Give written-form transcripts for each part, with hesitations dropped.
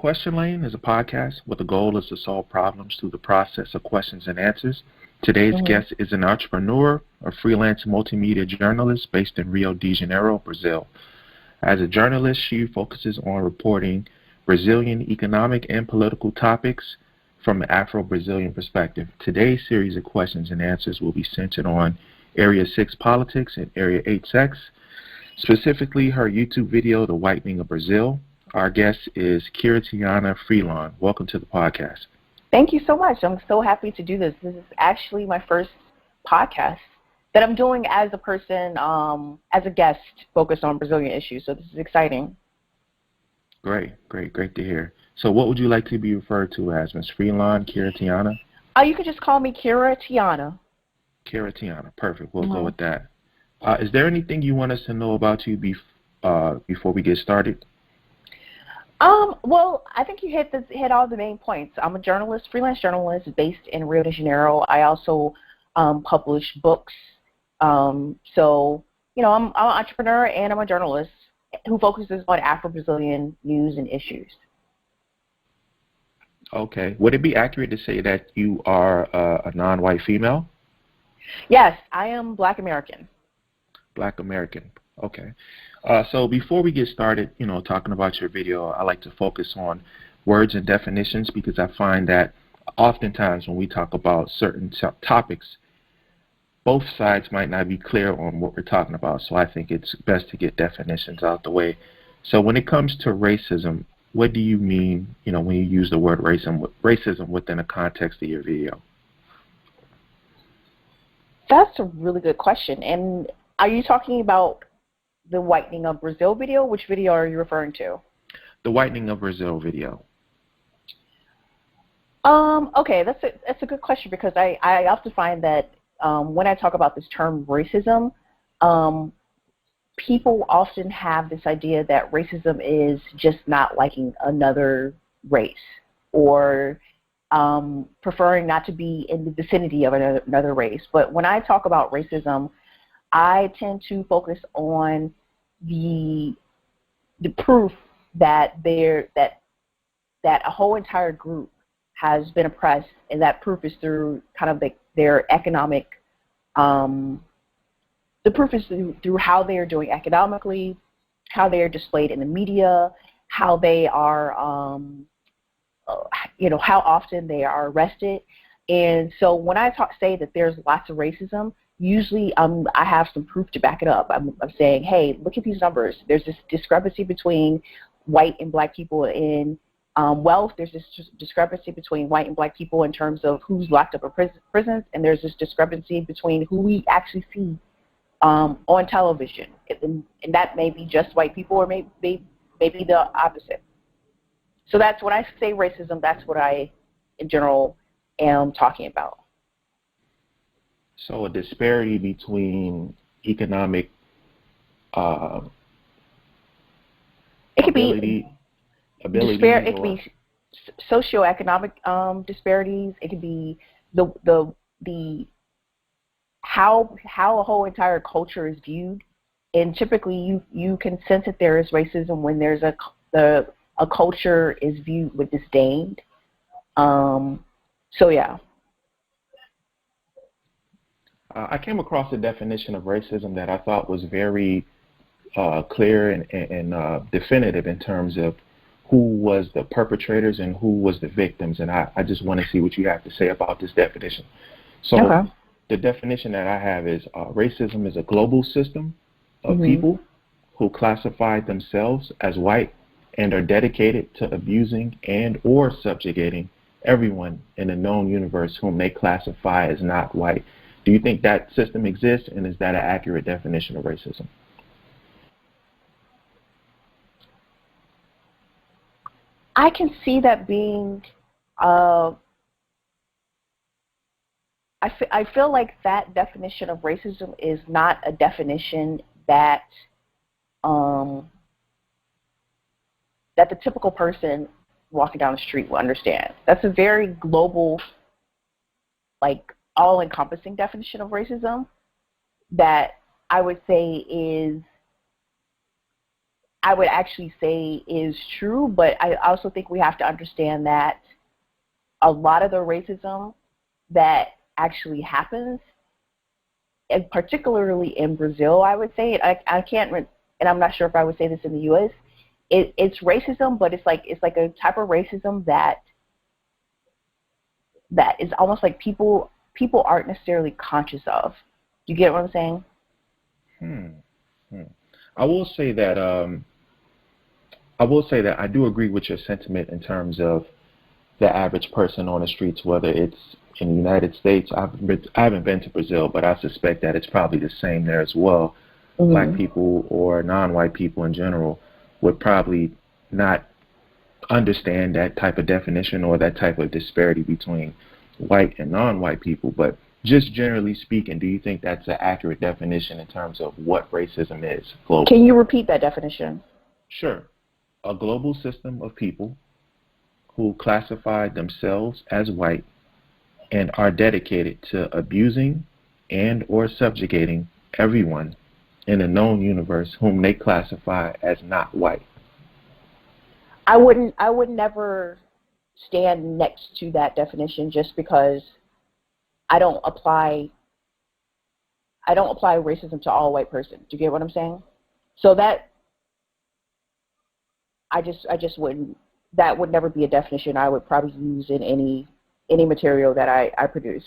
Question Lane is a podcast where the goal is to solve problems through the process of questions and answers. Today's guest is an entrepreneur, a freelance multimedia journalist based in Rio de Janeiro, Brazil. As a journalist, she focuses on reporting Brazilian economic and political topics from an Afro-Brazilian perspective. Today's series of questions and answers will be centered on Area 6 politics and Area 8 sex, specifically her YouTube video, The Whitening of Brazil. Our guest is Kiratiana Freelon. Welcome to the podcast. Thank you so much. I'm so happy to do this. This is actually my first podcast that I'm doing as a person, as a guest focused on Brazilian issues. So this is exciting. Great to hear. So what would you like to be referred to as, Ms. Freelon, Kiratiana? You could just call me Kiratiana. Kiratiana, perfect. We'll go with that. Is there anything you want us to know about you before we get started? Well, I think you hit all the main points. I'm a journalist, freelance journalist based in Rio de Janeiro. I also publish books. So, you know, I'm an entrepreneur and I'm a journalist who focuses on Afro-Brazilian news and issues. Okay. Would it be accurate to say that you are a non-white female? Yes, I am Black American. Black American. Okay. So before we get started, you know, talking about your video, I like to focus on words and definitions because I find that oftentimes when we talk about certain topics, both sides might not be clear on what we're talking about. So I think it's best to get definitions out the way. So when it comes to racism, what do you mean, you know, when you use the word racism within the context of your video? That's a really good question. And are you talking about the Whitening of Brazil video? Which video are you referring to? The Whitening of Brazil video. Okay, that's a good question because I often find that when I talk about this term racism, people often have this idea that racism is just not liking another race or preferring not to be in the vicinity of another race. But when I talk about racism, I tend to focus on the proof that that a whole entire group has been oppressed, and that proof is through kind of their economic. The proof is through how they are doing economically, how they are displayed in the media, how they are, you know, how often they are arrested. And so when I say that there's lots of racism, usually I have some proof to back it up. I'm saying, hey, look at these numbers. There's this discrepancy between white and black people in wealth. There's this discrepancy between white and black people in terms of who's locked up in prisons. And there's this discrepancy between who we actually see on television. And that may be just white people or maybe the opposite. So that's when I say racism, that's what I, in general, am talking about. So a disparity between economic it could be socioeconomic disparities. It could be the how a whole entire culture is viewed, and typically you can sense that there is racism when there's a culture is viewed with disdain. So yeah. I came across a definition of racism that I thought was very clear and definitive in terms of who was the perpetrators and who was the victims. And I just want to see what you have to say about this definition. So the definition that I have is racism is a global system of people who classify themselves as white and are dedicated to abusing and or subjugating everyone in the known universe whom they classify as not white. Do you think that system exists, and is that an accurate definition of racism? I can see that being, I feel like that definition of racism is not a definition that that the typical person walking down the street will understand. That's a very global, like, all-encompassing definition of racism that I would say is I would actually say is true, but I also think we have to understand that a lot of the racism that actually happens, and particularly in Brazil, I would say, I can't, and I'm not sure if I would say this in the U.S., it's racism, but it's like a type of racism that is almost like people aren't necessarily conscious of. You get what I'm saying? I will say that I do agree with your sentiment in terms of the average person on the streets, whether it's in the United States. I haven't been to Brazil, but I suspect that it's probably the same there as well. Mm-hmm. Black people or non-white people in general would probably not understand that type of definition or that type of disparity between white and non-white people. But just generally speaking, do you think that's an accurate definition in terms of what racism is globally? Can you repeat that definition? Sure. A global system of people who classify themselves as white and are dedicated to abusing and or subjugating everyone in the known universe whom they classify as not white. I would never stand next to that definition just because I don't apply racism to all white person. Do you get what I'm saying? So that I just wouldn't. That would never be a definition I would probably use in any material that I produce.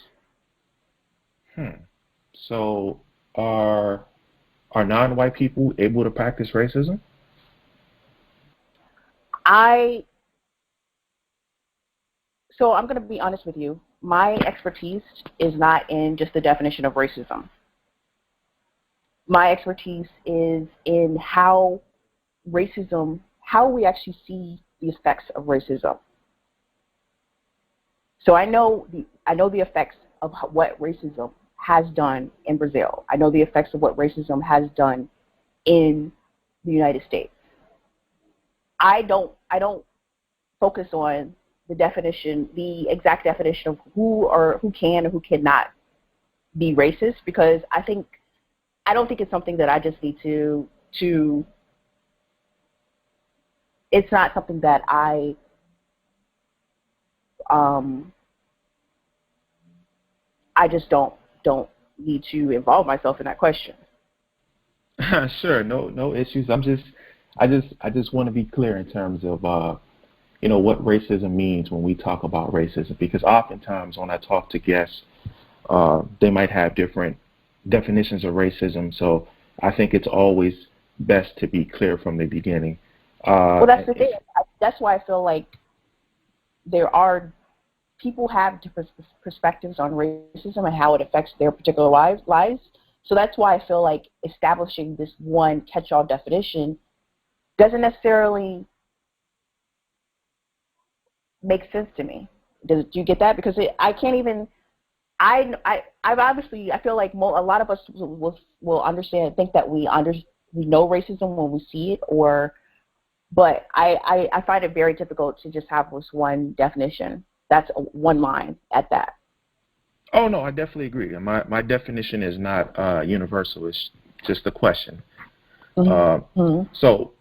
So are non-white people able to practice racism? So I'm going to be honest with you. My expertise is not in just the definition of racism. My expertise is in how we actually see the effects of racism. So I know the effects of what racism has done in Brazil. I know the effects of what racism has done in the United States. I don't focus on the definition, the exact definition of who can or who cannot be racist, because I don't think it's something that I just need to it's not something that I just don't need to involve myself in that question. Sure, no issues. I just want to be clear in terms of what racism means when we talk about racism, because oftentimes when I talk to guests, they might have different definitions of racism. So I think it's always best to be clear from the beginning. Well, that's the thing. That's why I feel like people have different perspectives on racism and how it affects their particular lives. So that's why I feel like establishing this one catch-all definition doesn't necessarily make sense to me. Do you get that? Because I can't even. I feel like a lot of us will understand, think that we know racism when we see it, but I find it very difficult to just have this one definition. That's one line at that. Oh no, I definitely agree. My definition is not universal. It's just a question. Mm-hmm. So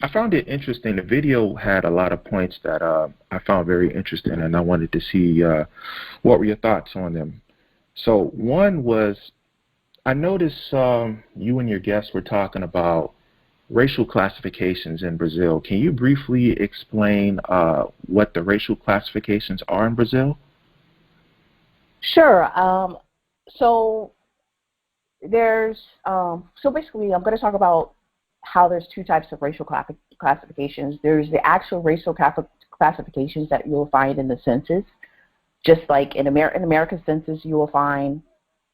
I found it interesting. The video had a lot of points that I found very interesting, and I wanted to see what were your thoughts on them. So one was, I noticed you and your guests were talking about racial classifications in Brazil. Can you briefly explain what the racial classifications are in Brazil? Sure. So there's so basically I'm going to talk about how there's two types of racial classifications. There's the actual racial classifications that you'll find in the census. Just like in American census, you will find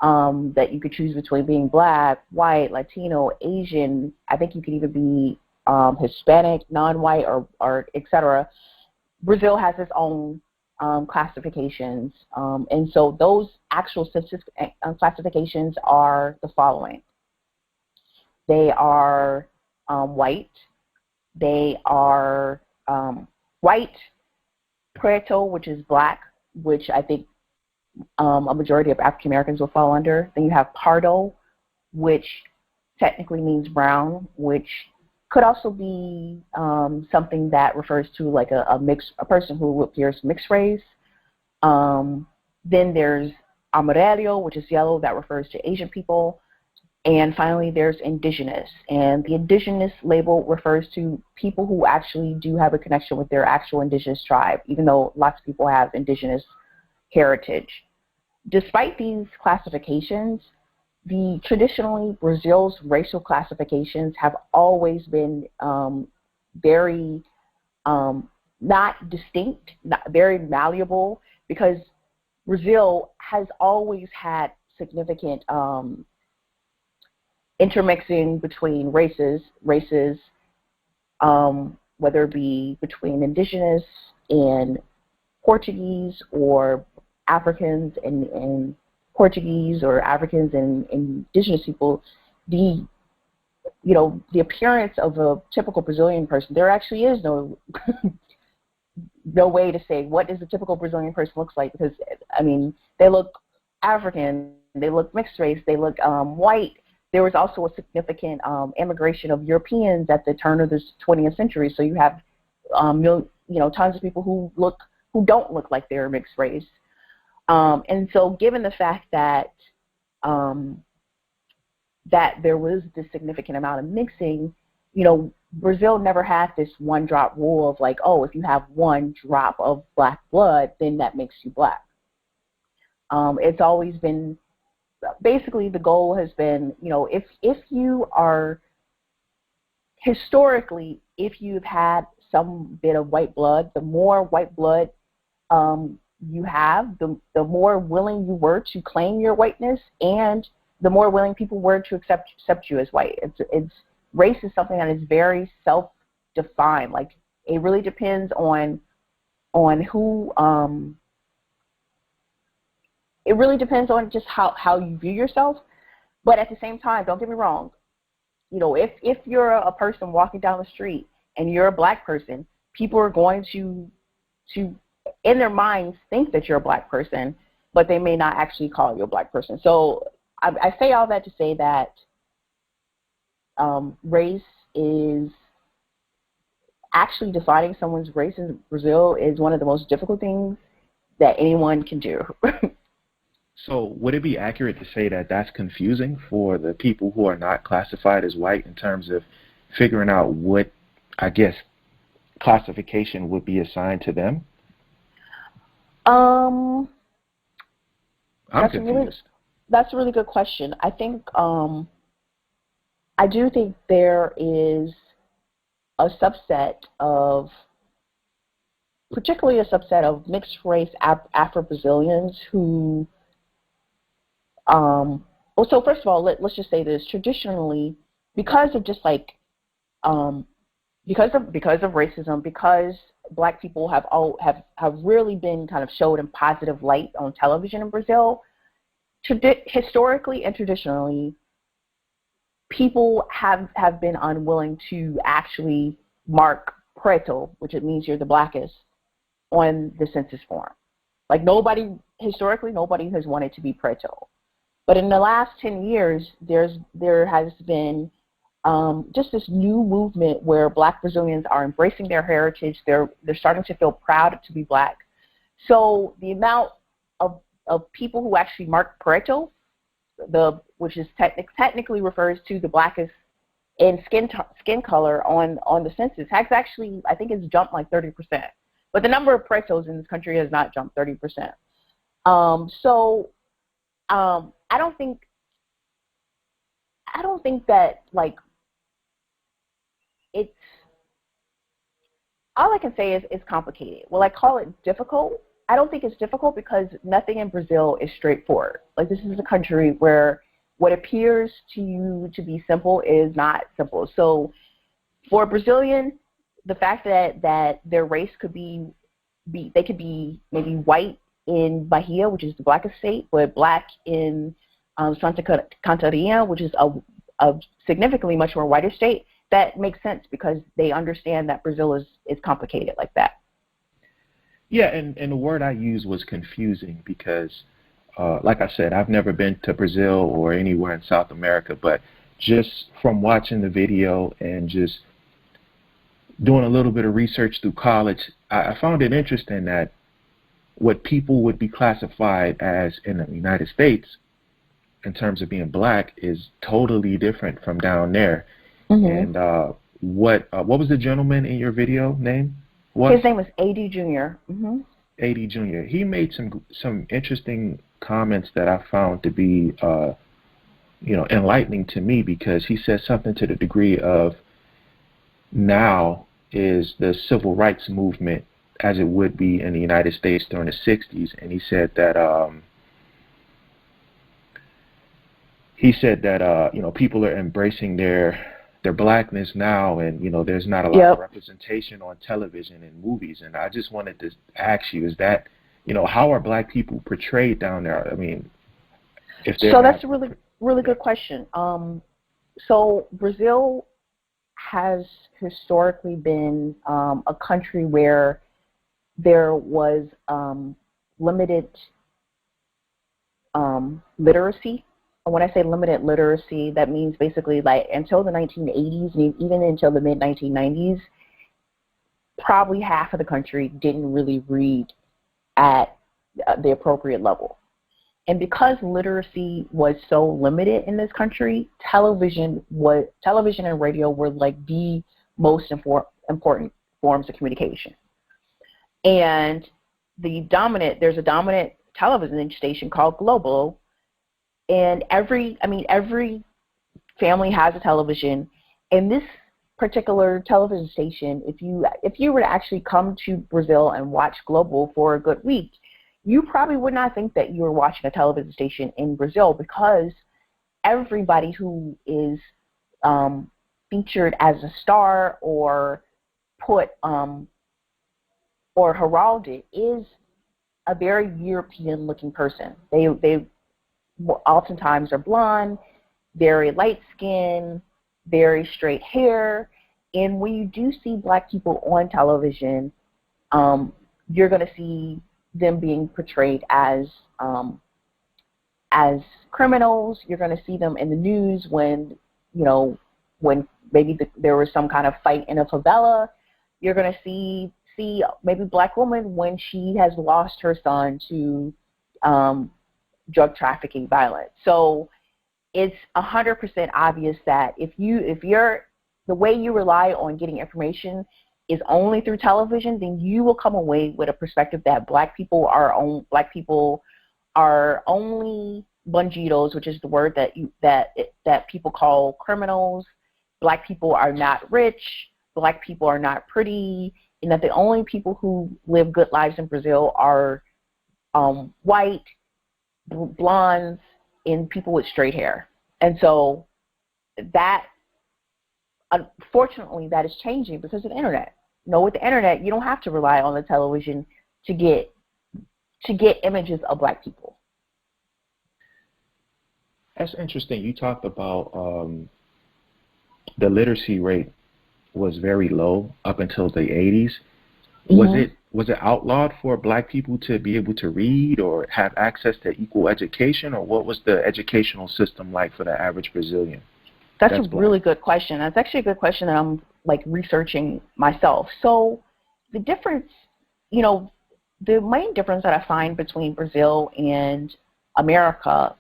that you could choose between being black, white, Latino, Asian. I think you could even be Hispanic, non-white, or etc. Brazil has its own classifications, and so those actual census classifications are the following. They are white. They are white, preto, which is black, which I think a majority of African Americans will fall under. Then you have pardo, which technically means brown, which Could also be something that refers to like a person who appears mixed race. Then there's amarillo, which is yellow, that refers to Asian people. And finally, there's indigenous. And the indigenous label refers to people who actually do have a connection with their actual indigenous tribe, even though lots of people have indigenous heritage. Despite these classifications, traditionally Brazil's racial classifications have always been very not distinct, very malleable, because Brazil has always had significant intermixing between races, whether it be between indigenous and Portuguese, or Africans and Portuguese, or Africans and indigenous people. The appearance of a typical Brazilian person, there actually is no no way to say what does a typical Brazilian person looks like, because I mean, they look African, they look mixed race, they look white. There was also a significant immigration of Europeans at the turn of the 20th century, so you have tons of people who don't look like they're mixed race. And so given the fact that that there was this significant amount of mixing, Brazil never had this one drop rule of like, oh, if you have one drop of black blood, then that makes you black. It's always been, basically the goal has been, if you are, historically, if you've had some bit of white blood, the more white blood you have, the more willing you were to claim your whiteness, and the more willing people were to accept you as white. Race is something that is very self-defined. Like, it really depends on who. It really depends on just how you view yourself. But at the same time, don't get me wrong. If you're a person walking down the street and you're a black person, people are going to in their minds think that you're a black person, but they may not actually call you a black person. So I say all that to say that race is actually defining someone's race in Brazil is one of the most difficult things that anyone can do. So would it be accurate to say that that's confusing for the people who are not classified as white in terms of figuring out what, I guess, classification would be assigned to them? I'm confused. That's a really good question. I think I do think there is a subset of, particularly a subset of mixed race Afro-Brazilians who, well, so first of all, let's just say this. Traditionally, because of just like, because of racism, because black people have really been kind of showed in positive light on television in Brazil, historically and traditionally, people have been unwilling to actually mark preto, which it means you're the blackest, on the census form. Like, historically, nobody has wanted to be preto. But in the last 10 years, there has been just this new movement where black Brazilians are embracing their heritage. They're starting to feel proud to be black. So the amount of people who actually mark preto, which is technically refers to the blackest in skin color on the census, has actually, I think, it's jumped like 30%. But the number of pretos in this country has not jumped 30%. I don't think that, like, it's, all I can say is it's complicated. Will I call it difficult? I don't think it's difficult because nothing in Brazil is straightforward. Like, this is a country where what appears to you to be simple is not simple. So for a Brazilian, the fact that their race could be they could be maybe white in Bahia, which is the blackest state, but black in Santa Catarina, which is a significantly much more whiter state, that makes sense because they understand that Brazil is complicated like that. Yeah, and the word I used was confusing because, like I said, I've never been to Brazil or anywhere in South America, but just from watching the video and just doing a little bit of research through college, I found it interesting that what people would be classified as in the United States in terms of being black is totally different from down there. Mm-hmm. And what was the gentleman in your video name? His name was AD Jr. Mm-hmm. AD Jr. He made some interesting comments that I found to be enlightening to me, because he said something to the degree of, now is the civil rights movement as it would be in the United States during the 60s. And he said that people are embracing their blackness now, and there's not a lot of representation on television and movies. And I just wanted to ask you, is that how are black people portrayed down there? I mean, if they're that's a really good question. So Brazil has historically been a country where there was limited literacy. And when I say limited literacy, that means basically like until the 1980s, and even until the mid-1990s, probably half of the country didn't really read at the appropriate level. And because literacy was so limited in this country, television and radio were like the most important forms of communication. And there's a dominant television station called Globo, and every family has a television. And this particular television station, if you were to actually come to Brazil and watch Globo for a good week, you probably would not think that you were watching a television station in Brazil, because everybody who is featured as a star or put or heralded is a very European-looking person. They oftentimes are blonde, very light-skinned, very straight hair. And when you do see black people on television, you're going to see them being portrayed as criminals. You're going to see them in the news when maybe there was some kind of fight in a favela. You're going to see maybe a black woman when she has lost her son to drug trafficking violence. So it's 100% obvious that if the way you rely on getting information is only through television, then you will come away with a perspective that black people are only bandidos, which is the word that people call criminals. Black people are not rich. Black people are not pretty, and that the only people who live good lives in Brazil are white, blondes, and people with straight hair. And so that, unfortunately, that is changing because of the internet. With the internet, you don't have to rely on the television to get images of black people. That's interesting. You talked about the literacy rate was very low up until the 80s. Mm-hmm. Was it outlawed for black people to be able to read or have access to equal education, or what was the educational system like for the average Brazilian? That's a really good question. That's actually a good question that I'm researching myself. So the difference, the main difference that I find between Brazil and America,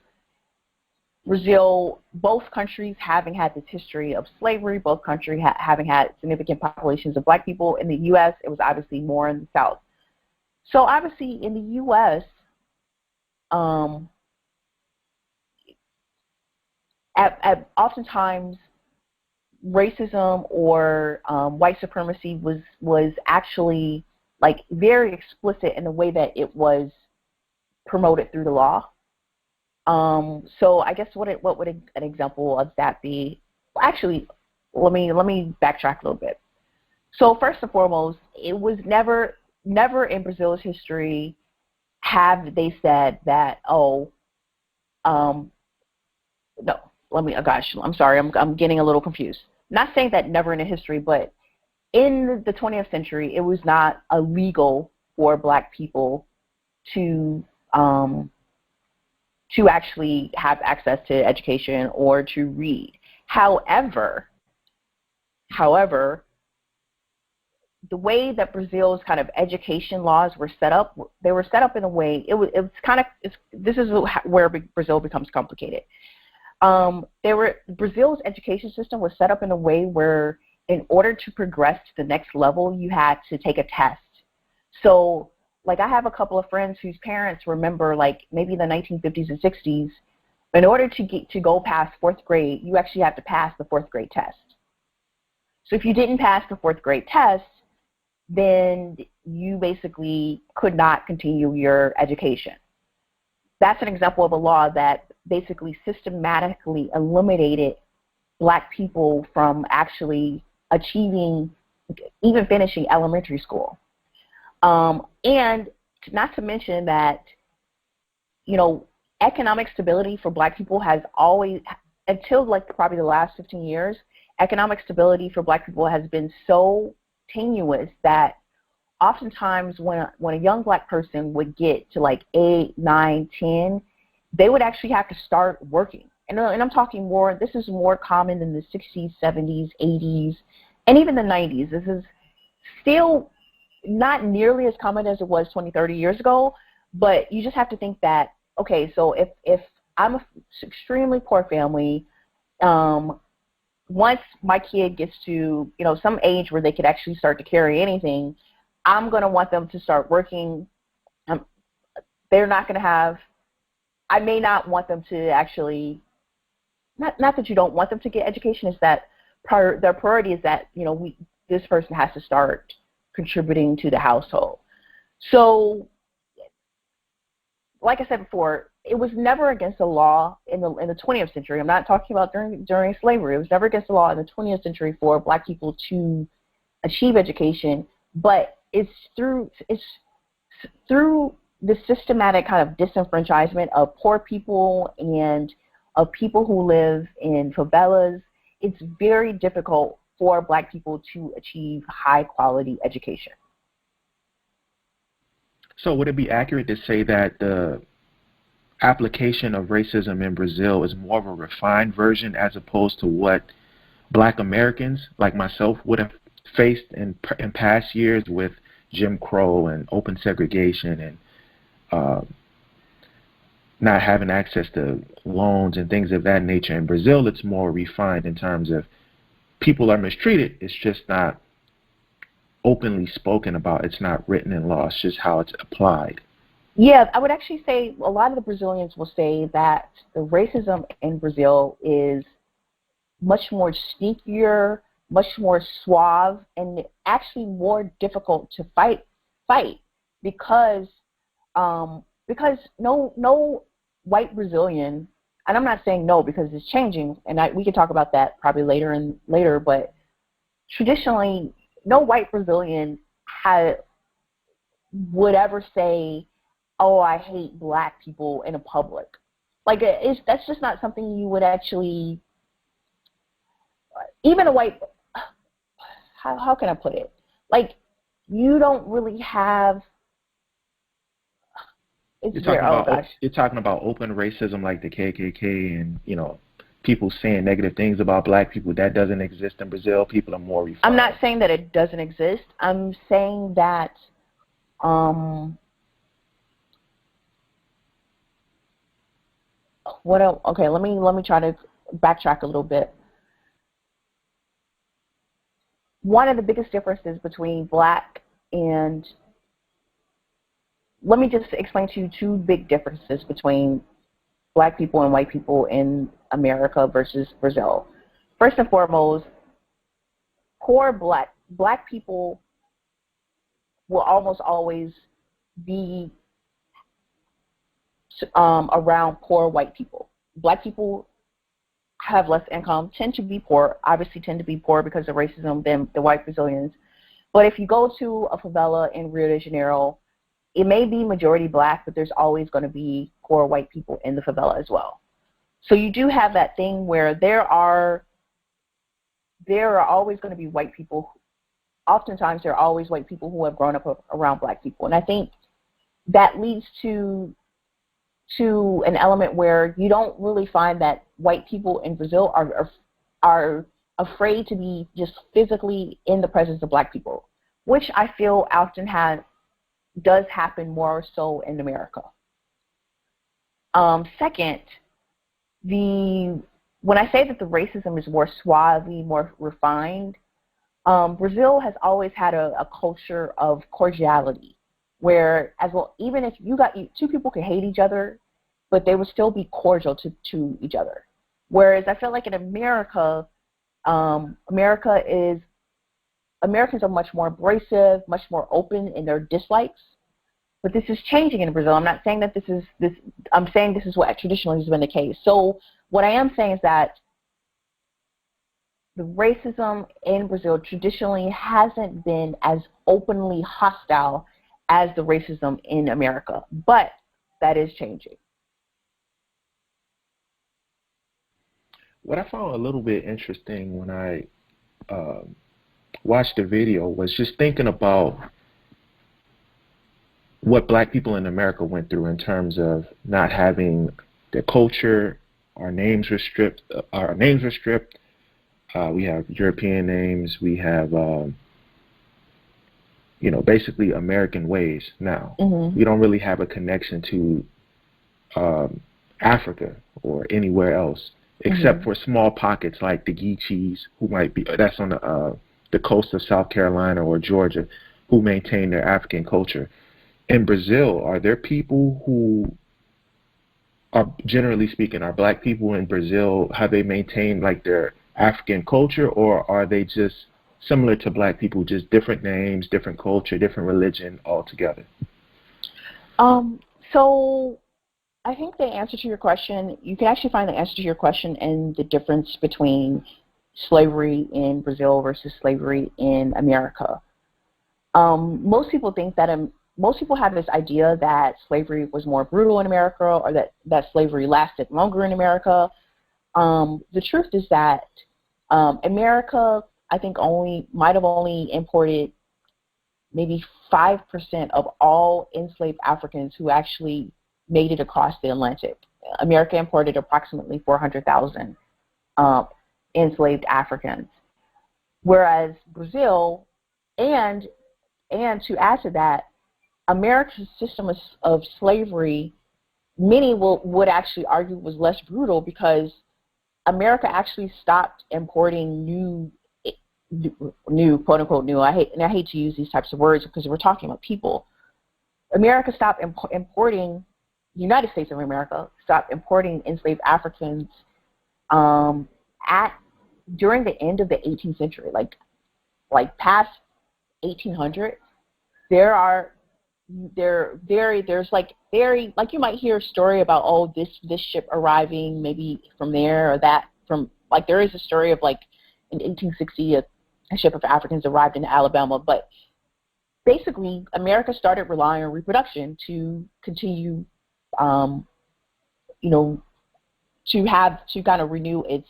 Brazil, both countries having had this history of slavery, both countries having had significant populations of black people. In the U.S., it was obviously more in the South. So obviously in the U.S., oftentimes racism or white supremacy was actually very explicit in the way that it was promoted through the law. So I guess what would an example of that be? Well, actually, let me backtrack a little bit. So first and foremost, it was never in Brazil's history have they said that no. Gosh, I'm sorry, I'm getting a little confused. Not saying that never in the history, but in the 20th century, it was not illegal for black people to actually have access to education or to read. However, the way that Brazil's kind of education laws were set up, they were set up in a way, this is where Brazil becomes complicated. Brazil's education system was set up in a way where in order to progress to the next level, you had to take a test. So, like, I have a couple of friends whose parents remember, like, maybe the 1950s and 60s, in order to go past fourth grade, you actually have to pass the fourth grade test. So if you didn't pass the fourth grade test, then you basically could not continue your education. That's an example of a law that basically systematically eliminated black people from actually achieving, even finishing elementary school. And not to mention that, you know, economic stability for black people has always, until like probably the last 15 years, economic stability for black people has been so tenuous that oftentimes when a young black person would get to like 8, 9, 10, they would actually have to start working. And I'm talking more, this is more common in the 60s, 70s, 80s, and even the 90s. This is still not nearly as common as it was 20, 30 years ago, but you just have to think that, okay, so if I'm an extremely poor family, once my kid gets to, you know, some age where they could actually start to carry anything, I'm going to want them to start working. They're not going to have, I may not want them to actually, not that you don't want them to get education, is that their priority is that, you know, this person has to start contributing to the household. So, like I said before, it was never against the law in the 20th century. I'm not talking about during slavery. It was never against the law in the 20th century for black people to achieve education, but it's through the systematic kind of disenfranchisement of poor people and of people who live in favelas. It's very difficult for black people to achieve high quality education. So would it be accurate to say that the application of racism in Brazil is more of a refined version as opposed to what black Americans like myself would have faced in past years with Jim Crow and open segregation and not having access to loans and things of that nature? In Brazil, it's more refined in terms of people are mistreated. It's just not openly spoken about. It's not written in law. It's just how it's applied. Yeah, I would actually say a lot of the Brazilians will say that the racism in Brazil is much more sneakier, much more suave, and actually more difficult to fight because no white Brazilian, and I'm not saying no because it's changing, and we can talk about that probably later, but traditionally, no white Brazilian would ever say, oh, I hate black people in a public. Like, that's just not something you would actually, even a white, how can I put it? Like, you don't really have, you're talking about open racism like the KKK and, you know, people saying negative things about black people. That doesn't exist in Brazil. People are more refined. I'm not saying that it doesn't exist. I'm saying that okay, let me try to backtrack a little bit. One of the biggest differences between black and, let me just explain to you two big differences between black people and white people in America versus Brazil. First and foremost, poor black people will almost always be around poor white people. Black people have less income, tend to be poor because of racism than the white Brazilians. But if you go to a favela in Rio de Janeiro, it may be majority black, but there's always going to be poor white people in the favela as well. So you do have that thing where there are always going to be white people. Oftentimes there are always white people who have grown up around black people. And I think that leads to an element where you don't really find that white people in Brazil are afraid to be just physically in the presence of black people. which I feel often does happen more so in America. Second, when I say that the racism is more suave, more refined, Brazil has always had a culture of cordiality, where as well, even if two people could hate each other, but they would still be cordial to each other. Whereas I feel like in America, Americans are much more abrasive, much more open in their dislikes. But this is changing in Brazil. I'm not saying that I'm saying this is what traditionally has been the case. So what I am saying is that the racism in Brazil traditionally hasn't been as openly hostile as the racism in America. But that is changing. What I found a little bit interesting when I watched the video was just thinking about what Black people in America went through in terms of not having their culture. Our names were stripped. We have European names. We have, basically American ways now. Mm-hmm. We don't really have a connection to Africa or anywhere else, except for small pockets like the Geechees, who might be, that's on the coast of South Carolina or Georgia, who maintain their African culture. In Brazil, are there people who are, generally speaking, are Black people in Brazil, have they maintained like their African culture, or are they just similar to Black people, just different names, different culture, different religion altogether? So I think the answer to your question, you can actually find the answer to your question in the difference between slavery in Brazil versus slavery in America. Most people think that most people have this idea that slavery was more brutal in America, or that slavery lasted longer in America. The truth is that America, I think, might have only imported maybe 5% of all enslaved Africans who actually made it across the Atlantic. America imported approximately 400,000 enslaved Africans, whereas Brazil, and to add to that, America's system of slavery, many would actually argue, was less brutal because America actually stopped importing new quote unquote new. I hate to use these types of words because we're talking about people. America stopped importing. The United States of America stopped importing enslaved Africans during the end of the 18th century, like past 1800. There's like you might hear a story about this ship arriving maybe from there or that from, like, there is a story of like in 1860 a ship of Africans arrived in Alabama, but basically America started relying on reproduction to continue to kind of renew its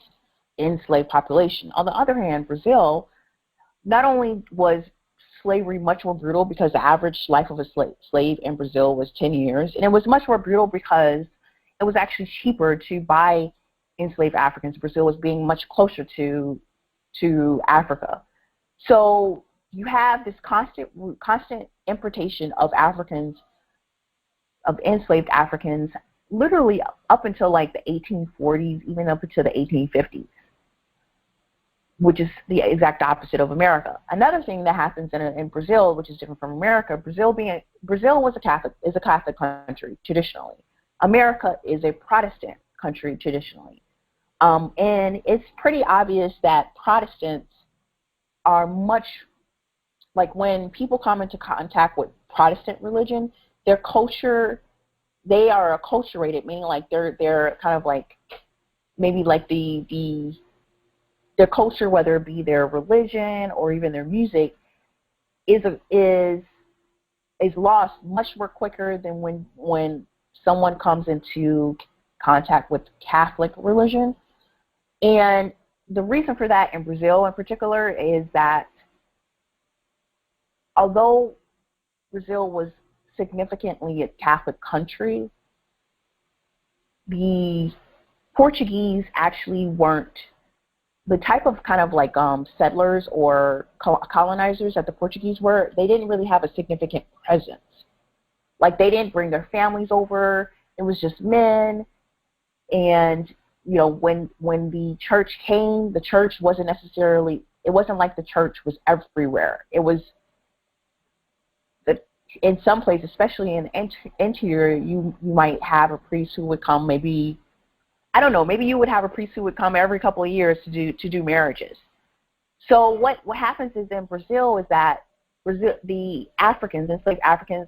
enslaved population. On the other hand, Brazil, not only was slavery much more brutal because the average life of a slave in Brazil was 10 years, and it was much more brutal because it was actually cheaper to buy enslaved Africans. Brazil was being much closer to Africa. So you have this constant importation of enslaved Africans, literally up until like the 1840s, even up until the 1850s. Which is the exact opposite of America. Another thing that happens in Brazil, which is different from America, Brazil is a Catholic country traditionally. America is a Protestant country traditionally, and it's pretty obvious that Protestants are much like, when people come into contact with Protestant religion, their culture, they are acculturated, meaning like they're kind of like maybe like their culture, whether it be their religion or even their music, is lost much more quicker than when someone comes into contact with Catholic religion. And the reason for that in Brazil in particular is that although Brazil was significantly a Catholic country, the Portuguese actually weren't the type of kind of like settlers or colonizers that the Portuguese were, they didn't really have a significant presence. Like, they didn't bring their families over. It was just men. And, you know, when the church came, the church wasn't necessarily, it wasn't like the church was everywhere. It was, in some places, especially in the interior, you might have a priest who would come maybe, I don't know, maybe you would have a priest who would come every couple of years to do marriages. So what happens is in Brazil is that the Africans, enslaved Africans,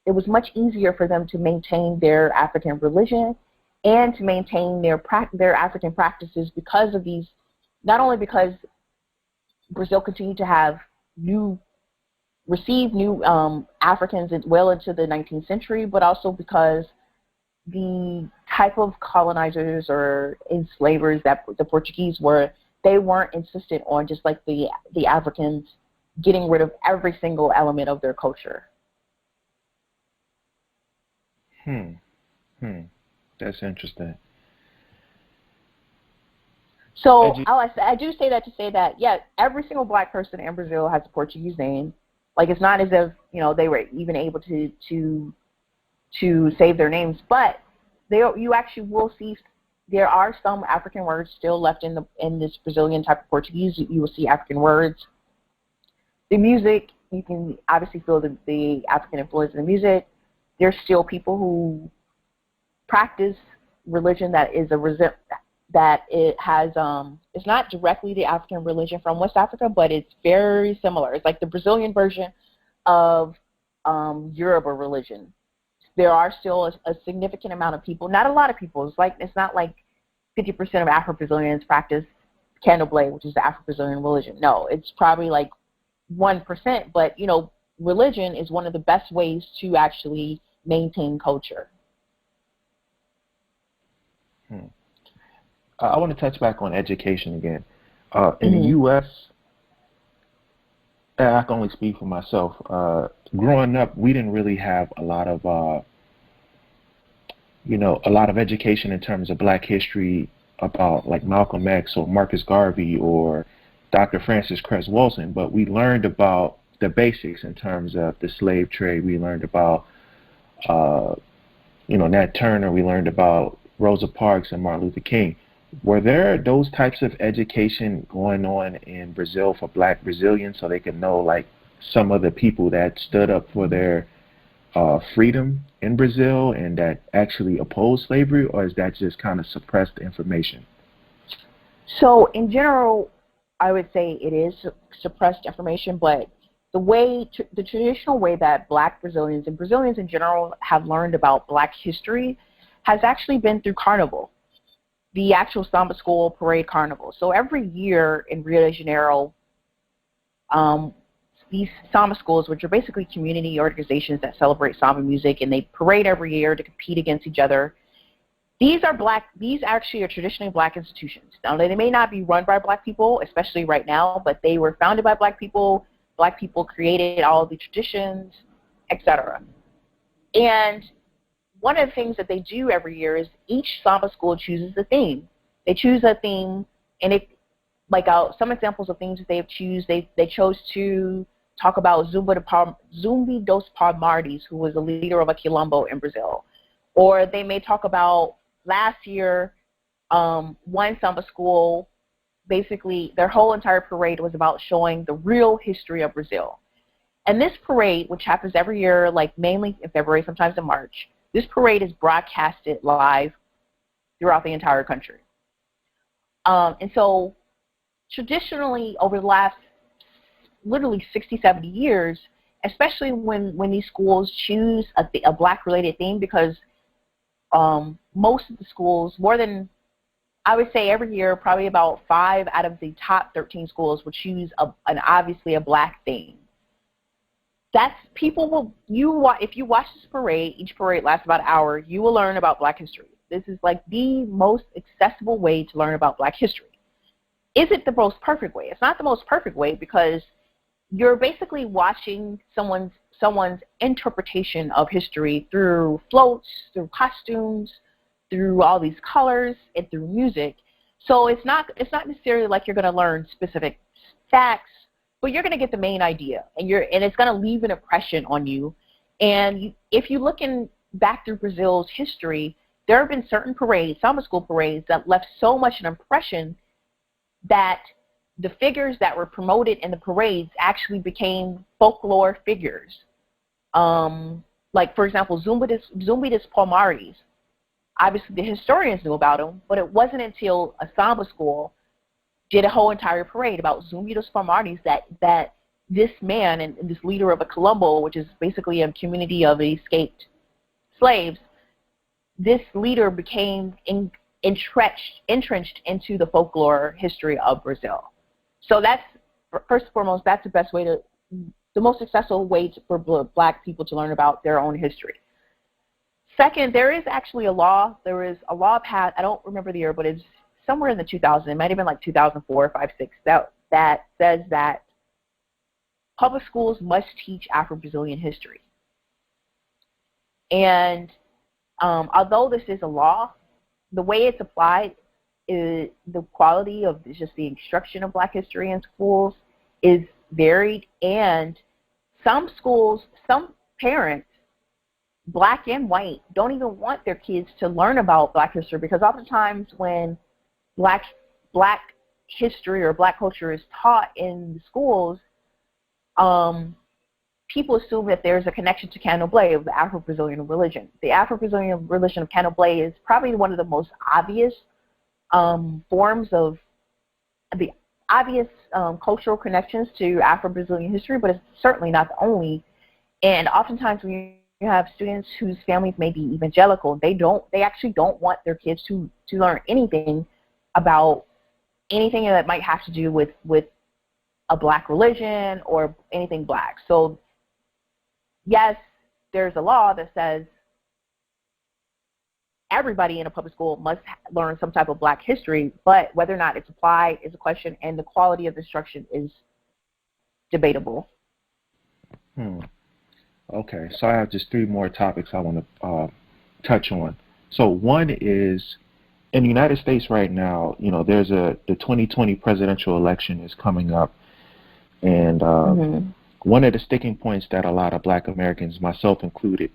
it was much easier for them to maintain their African religion and to maintain their African practices because of these, not only because Brazil continued to have receive new Africans well into the 19th century, but also because the type of colonizers or enslavers that the Portuguese were, they weren't insistent on, just like the Africans, getting rid of every single element of their culture. That's interesting. So I do say that to say that, yeah, every single black person in Brazil has a Portuguese name. Like, it's not as if, you know, they were even able to save their names, but you actually will see there are some African words still left in this Brazilian type of Portuguese. You will see African words. The music, you can obviously feel the African influence in the music. There's still people who practice religion that is it has it's not directly the African religion from West Africa, but it's very similar. It's like the Brazilian version of Yoruba religion. There are still a significant amount of people, not a lot of people. It's not like 50% of Afro-Brazilians practice Candomblé, which is the Afro-Brazilian religion. No, it's probably like 1%. But, you know, religion is one of the best ways to actually maintain culture. I want to touch back on education again. In the U.S., I can only speak for myself. Growing up, we didn't really have a lot of, a lot of education in terms of Black history about like Malcolm X or Marcus Garvey or Dr. Francis Cress Wilson, but we learned about the basics in terms of the slave trade. We learned about, Nat Turner. We learned about Rosa Parks and Martin Luther King. Were there those types of education going on in Brazil for Black Brazilians so they could know like some of the people that stood up for their freedom in Brazil and that actually opposed slavery, or is that just kind of suppressed information? So in general, I would say it is suppressed information, but the traditional way that Black Brazilians and Brazilians in general have learned about Black history has actually been through Carnival, the actual samba school parade carnival. So every year in Rio de Janeiro, these samba schools, which are basically community organizations that celebrate samba music, and they parade every year to compete against each other. These actually are traditionally Black institutions. Now, they may not be run by Black people, especially right now, but they were founded by Black people. Black people created all the traditions, etc. And one of the things that they do every year is each samba school chooses a theme. They choose a theme, and some examples of themes that they chose to talk about Zumbi dos Palmares, who was a leader of a quilombo in Brazil. Or they may talk about last year, one samba school, basically their whole entire parade was about showing the real history of Brazil. And this parade, which happens every year, like mainly in February, sometimes in March, this parade is broadcasted live throughout the entire country. And so traditionally, over the last literally 60, 70 years, especially when these schools choose a Black-related theme, because most of the schools, more than, I would say every year, probably about 5 out of the top 13 schools would choose obviously a Black theme. If you watch this parade, each parade lasts about an hour, you will learn about Black history. This is like the most accessible way to learn about Black history. Is it the most perfect way? It's not the most perfect way, because you're basically watching someone's interpretation of history through floats, through costumes, through all these colors, and through music. So it's not necessarily like you're going to learn specific facts, but you're going to get the main idea, and it's going to leave an impression on you. And if you look back through Brazil's history, there have been certain parades, samba school parades, that left so much an impression that the figures that were promoted in the parades actually became folklore figures. Like, for example, Zumbi dos Palmares. Obviously, the historians knew about him, but it wasn't until a samba school did a whole entire parade about Zumbi dos Palmares that this man and this leader of a Quilombo, which is basically a community of escaped slaves, this leader became entrenched into the folklore history of Brazil. So that's, first and foremost, that's the most successful way for Black people to learn about their own history. Second, there is actually a law. There is a law passed, I don't remember the year, but it's somewhere in the 2000s. It might have been like 2004, 5, 6, that says that public schools must teach Afro-Brazilian history. And although this is a law, the way it's applied is the quality of just the instruction of Black history in schools is varied, and some schools, some parents, Black and white, don't even want their kids to learn about Black history, because oftentimes when Black history or Black culture is taught in schools, people assume that there's a connection to Candomblé, of the Afro-Brazilian religion. The Afro-Brazilian religion of Candomblé is probably one of the most obvious forms of the obvious cultural connections to Afro-Brazilian history, but it's certainly not the only. And oftentimes when you have students whose families may be evangelical, they actually don't want their kids to learn anything about anything that might have to do with a Black religion or anything Black. So yes, there's a law that says everybody in a public school must learn some type of Black history, but whether or not it's applied is a question, and the quality of instruction is debatable. Okay, so I have just 3 more topics I want to touch on. So one is, in the United States right now, there's the 2020 presidential election is coming up, and one of the sticking points that a lot of Black Americans, myself included,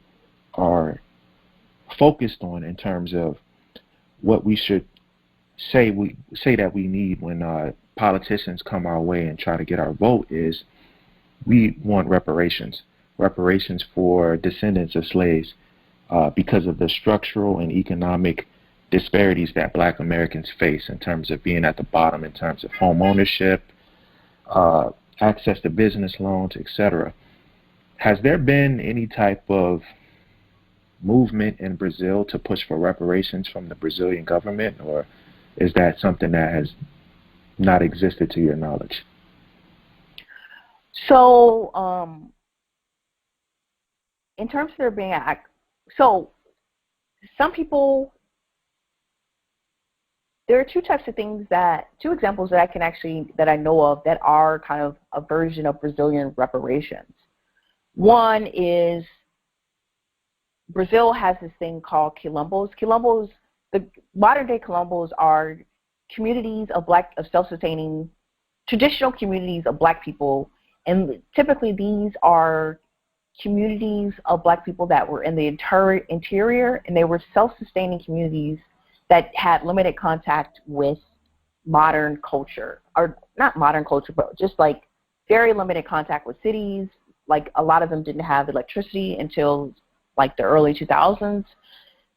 are focused on in terms of what we should say that we need when politicians come our way and try to get our vote is we want reparations for descendants of slaves because of the structural and economic disparities that Black Americans face in terms of being at the bottom, in terms of home ownership, access to business loans, etc. Has there been any type of movement in Brazil to push for reparations from the Brazilian government, or is that something that has not existed to your knowledge? So, in terms of there being some people, there are two examples that I know of that are kind of a version of Brazilian reparations. One is Brazil has this thing called Quilombos. Quilombos, the modern day Quilombos are communities of self-sustaining, traditional communities of Black people, and typically these are communities of Black people that were in the interior, and they were self-sustaining communities that had limited contact with modern culture, or not modern culture, but just like very limited contact with cities. Like a lot of them didn't have electricity until like the early 2000s.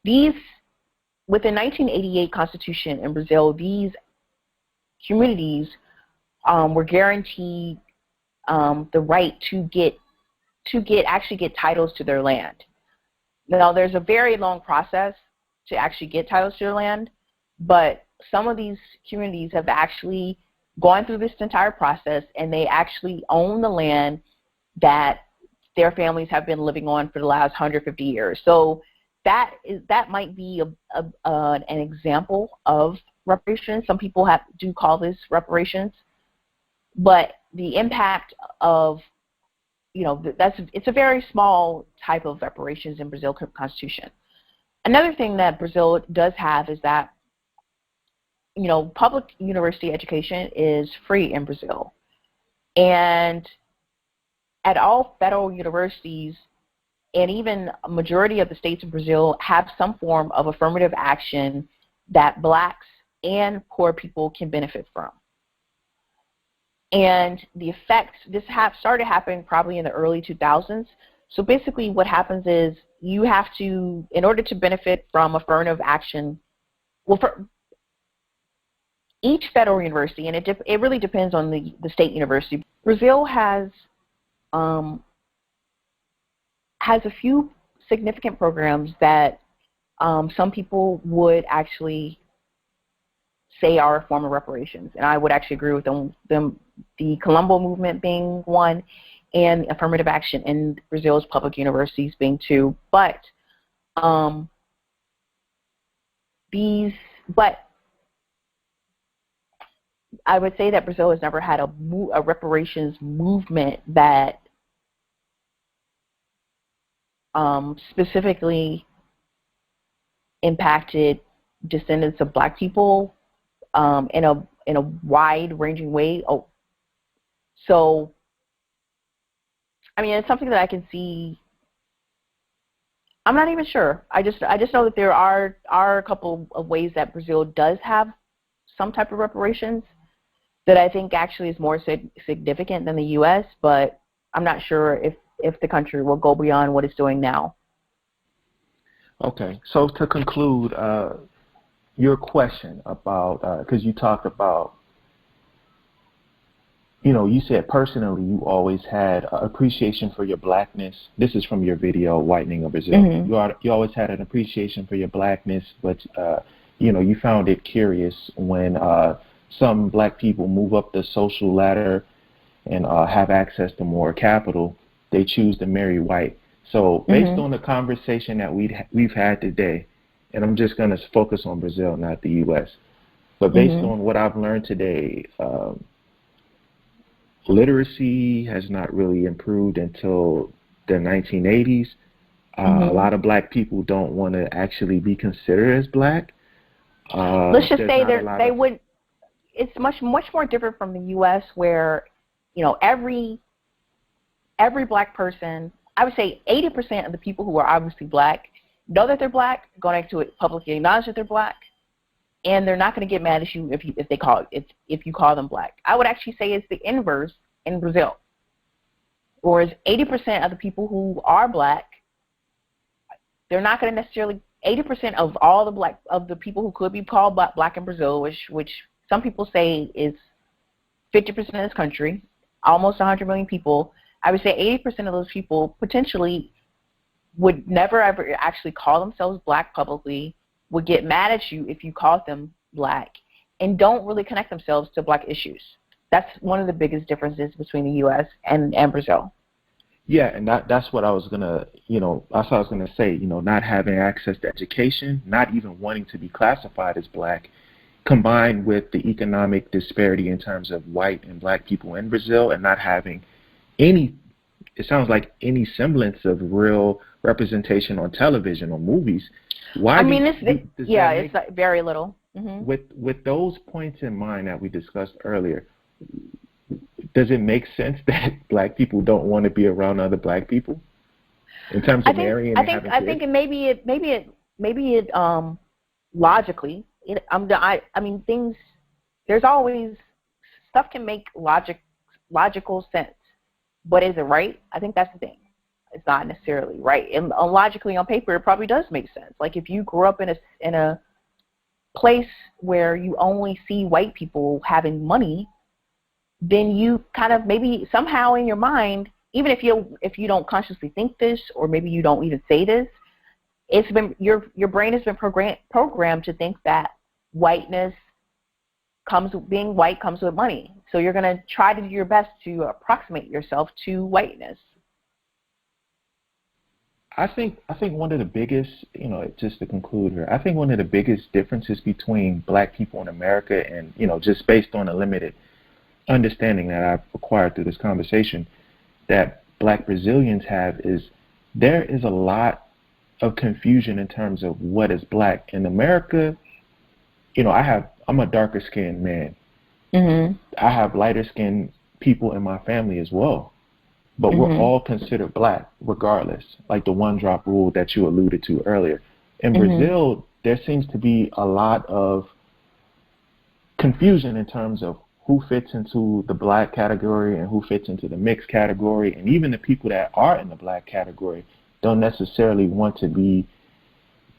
With the 1988 Constitution in Brazil, these communities were guaranteed the right to get titles to their land. Now, there's a very long process to actually get titles to their land, but some of these communities have actually gone through this entire process, and they actually own the land that their families have been living on for the last 150 years. So that might be an example of reparations. Some people do call this reparations, but the impact of it's a very small type of reparations in Brazil Constitution. Another thing that Brazil does have is that public university education is free in Brazil. And at all federal universities, and even a majority of the states in Brazil have some form of affirmative action that blacks and poor people can benefit from. And the effects, this started happening probably in the early 2000s. So basically what happens is you have to, in order to benefit from affirmative action, well, for each federal university, and it really depends on the state university. Brazil has a few significant programs that some people would actually say are a form of reparations, and I would actually agree with them. The Colombo movement being one, and affirmative action in Brazil's public universities being two. But I would say that Brazil has never had a reparations movement that specifically impacted descendants of black people in a wide-ranging way. So I mean, it's something that I can see. I'm not even sure. I just know that there are a couple of ways that Brazil does have some type of reparations that I think actually is more significant than the U.S., but I'm not sure if the country will go beyond what it's doing now. Okay. So to conclude, your question about, because you talked about, you said personally you always had appreciation for your blackness. This is from your video, Whitening of Brazil. Mm-hmm. You always had an appreciation for your blackness, but, you found it curious when some black people move up the social ladder and have access to more capital, they choose to marry white. So based on the conversation that we've had today, and I'm just going to focus on Brazil, not the U.S., but based on what I've learned today, literacy has not really improved until the 1980s. A lot of black people don't want to actually be considered as black. Let's just say they would. It's much more different from the U.S., where every black person, I would say 80% of the people who are obviously black know that they're black, going to it publicly acknowledge that they're black, and they're not going to get mad at you if you call them black. I would actually say it's the inverse in Brazil, whereas 80% of the people who are black, they're not going to necessarily. 80% of all the people who could be called black in Brazil, which some people say is 50% of this country, almost 100 million people. I would say 80% of those people potentially would never ever actually call themselves black publicly, would get mad at you if you called them black, and don't really connect themselves to black issues. That's one of the biggest differences between the U.S. and Brazil. Yeah, and that's what I was gonna, that's what I was gonna say. Not having access to education, not even wanting to be classified as black, combined with the economic disparity in terms of white and black people in Brazil, and not having any, it sounds like any semblance of real representation on television or movies. It's very little. Mm-hmm. With those points in mind that we discussed earlier, does it make sense that black people don't want to be around other black people in terms of marrying? I think maybe it logically. Things. There's always stuff can make logical sense, but is it right? I think that's the thing. It's not necessarily right. And logically on paper, it probably does make sense. Like if you grew up in a place where you only see white people having money, then you kind of maybe somehow in your mind, even if you don't consciously think this, or maybe you don't even say this, it's been your brain has been programmed to think that being white comes with money. So you're going to try to do your best to approximate yourself to whiteness. I think one of the biggest, just to conclude here, I think one of the biggest differences between black people in America and, just based on a limited understanding that I've acquired through this conversation, that black Brazilians have is there is a lot of confusion in terms of what is black. In America, I'm a darker skinned man. Mhm. I have lighter skinned people in my family as well, but we're Mhm. all considered black regardless, like the one drop rule that you alluded to earlier. In Mhm. Brazil, there seems to be a lot of confusion in terms of who fits into the black category and who fits into the mixed category, and even the people that are in the black category don't necessarily want to be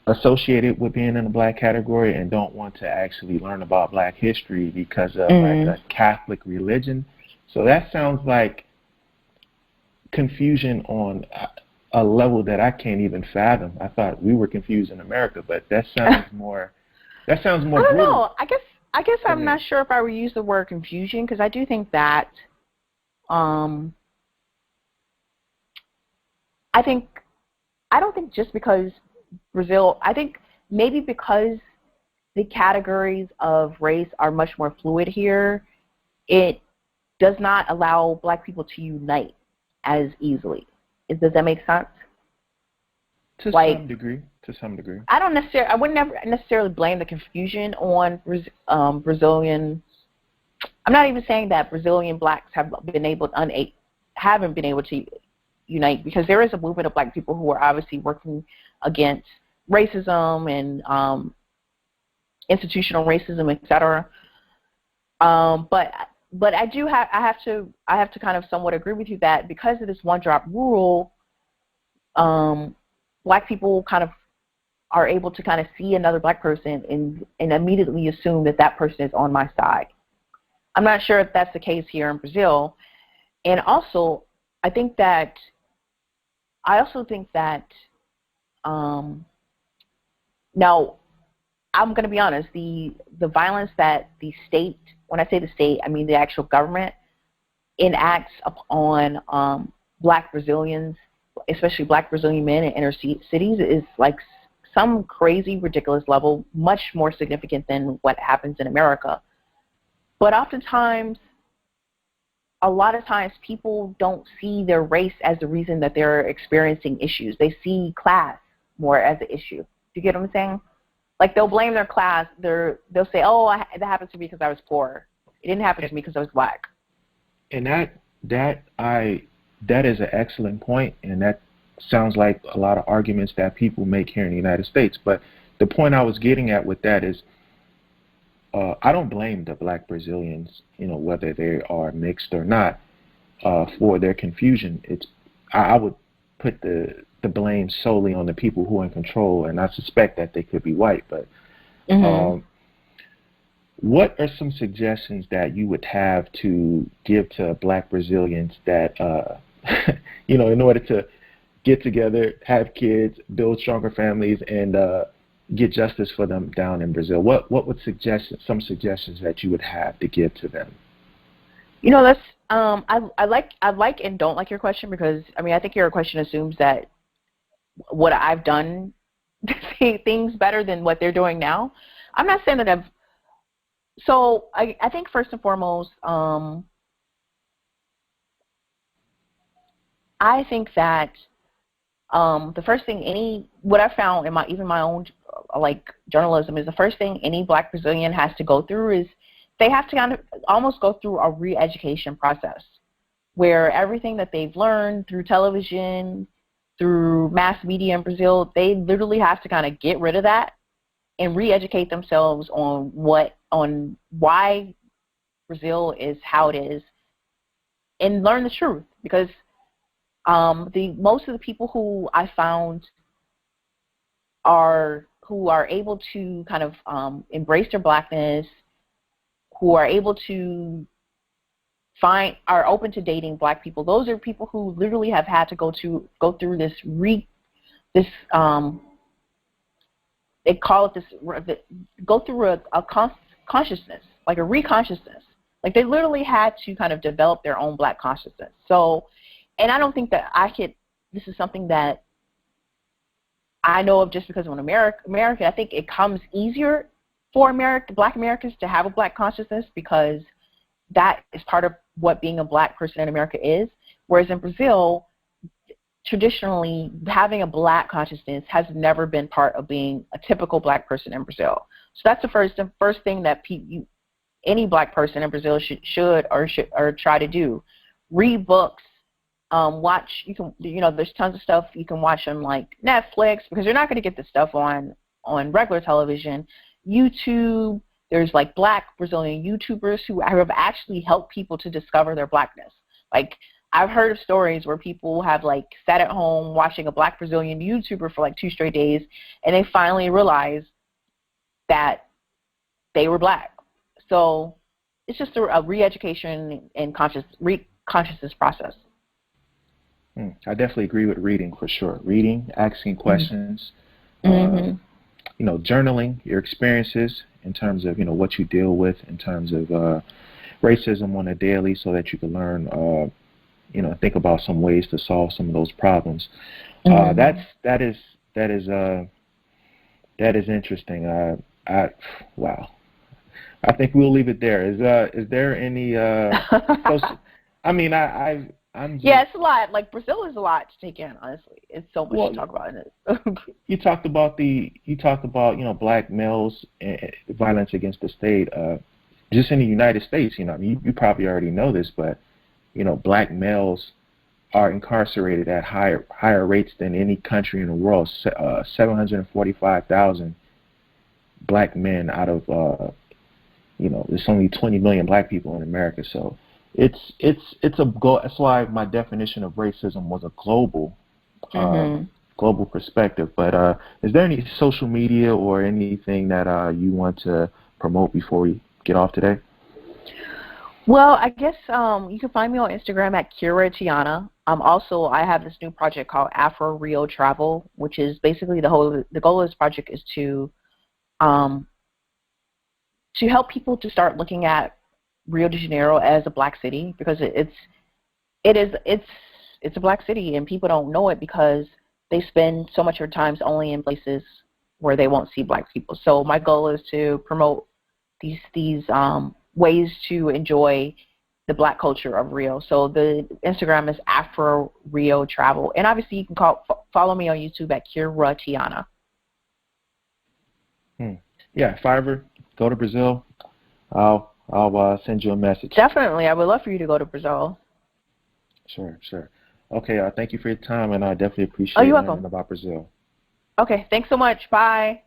associated with being in the black category and don't want to actually learn about black history because of like Mhm. a Catholic religion. So that sounds like confusion on a level that I can't even fathom. I thought we were confused in America, but that sounds I more don't brutal know. I guess to I'm not me. sure if I would use the word confusion, because I do think that um I think I don't think just because Brazil, I think maybe because the categories of race are much more fluid here, it does not allow black people to unite as easily. Does that make sense? To Like, some degree. To some degree. I would never necessarily blame the confusion on Brazilian. I'm not even saying that Brazilian blacks haven't been able to unite, because there is a movement of black people who are obviously working against racism and institutional racism, etc. But I have to kind of somewhat agree with you that because of this one drop rule, um, black people kind of are able to kind of see another black person and immediately assume that that person is on my side. I'm not sure if that's the case here in Brazil. And also, I think that I also think that um, now I'm going to be honest, the violence that the state, when I say the state, I mean the actual government, enacts upon black Brazilians, especially black Brazilian men in inner cities, is like some crazy, ridiculous level, much more significant than what happens in America. But oftentimes, a lot of times, people don't see their race as the reason that they're experiencing issues. They see class more as an issue. Do you get what I'm saying? Like, they'll blame their class. They'll say, "Oh, that happened to me because I was poor. It didn't happen to me because I was black." And that is an excellent point, and that sounds like a lot of arguments that people make here in the United States. But the point I was getting at with that is, I don't blame the black Brazilians, whether they are mixed or not, for their confusion. I would put the blame solely on the people who are in control, and I suspect that they could be white. But Mhm. um, what are some suggestions that you would have to give to black Brazilians that, in order to get together, have kids, build stronger families, and get justice for them down in Brazil? What would some suggestions that you would have to give to them? That's I like and don't like your question, because I mean I think your question assumes that what I've done things better than what they're doing now. I'm not saying that I think first and foremost, I think that the first thing what I found in my own like journalism is the first thing any black Brazilian has to go through is they have to kind of almost go through a re-education process where everything that they've learned through television, through mass media in Brazil, they literally have to kind of get rid of that and re-educate themselves on why Brazil is how it is, and learn the truth. Because the most of the people who I found who are able to kind of embrace their blackness, who are able to are open to dating black people. Those are people who literally have had to go through this they call it go through a consciousness, like a reconsciousness. Like, they literally had to kind of develop their own black consciousness. So, and I don't think that this is something that I know of just because I'm an American. I think it comes easier for black Americans to have a black consciousness, because that is part of what being a black person in America is. Whereas in Brazil, traditionally, having a black consciousness has never been part of being a typical black person in Brazil. So that's the first thing that any black person in Brazil should try to do. Read books, watch. There's tons of stuff you can watch on like Netflix, because you're not going to get this stuff on regular television. YouTube. There's like black Brazilian YouTubers who have actually helped people to discover their blackness. Like, I've heard of stories where people have like sat at home watching a black Brazilian YouTuber for like 2 straight days, and they finally realized that they were black. So it's just a re-education and consciousness process. I definitely agree with reading for sure. Reading, asking questions, journaling your experiences in terms of, what you deal with in terms of racism on a daily, so that you can learn, think about some ways to solve some of those problems. That is interesting. Wow. I think we'll leave it there. Is there any? It's a lot. Like, Brazil is a lot to take in. Honestly, it's so much to talk about in it. You talked about black males and violence against the state. Just in the United States, you probably already know this, but black males are incarcerated at higher rates than any country in the world. 745,000 black men out of there's only 20 million black people in America, so it's a goal. That's why my definition of racism was a global perspective. But is there any social media or anything that you want to promote before we get off today? Well, I guess you can find me on Instagram at Kiratiana. I have this new project called Afro Rio Travel, which is basically the goal of this project is to help people to start looking at Rio de Janeiro as a black city, because it's a black city, and people don't know it because they spend so much of their time only in places where they won't see black people. So my goal is to promote these ways to enjoy the black culture of Rio. So the Instagram is Afro Rio Travel, and obviously you can follow me on YouTube at Kiratiana. Yeah, if I ever go to Brazil, I'll send you a message. Definitely, I would love for you to go to Brazil. Sure. Okay, thank you for your time, and I definitely appreciate learning about Brazil. Okay, thanks so much. Bye.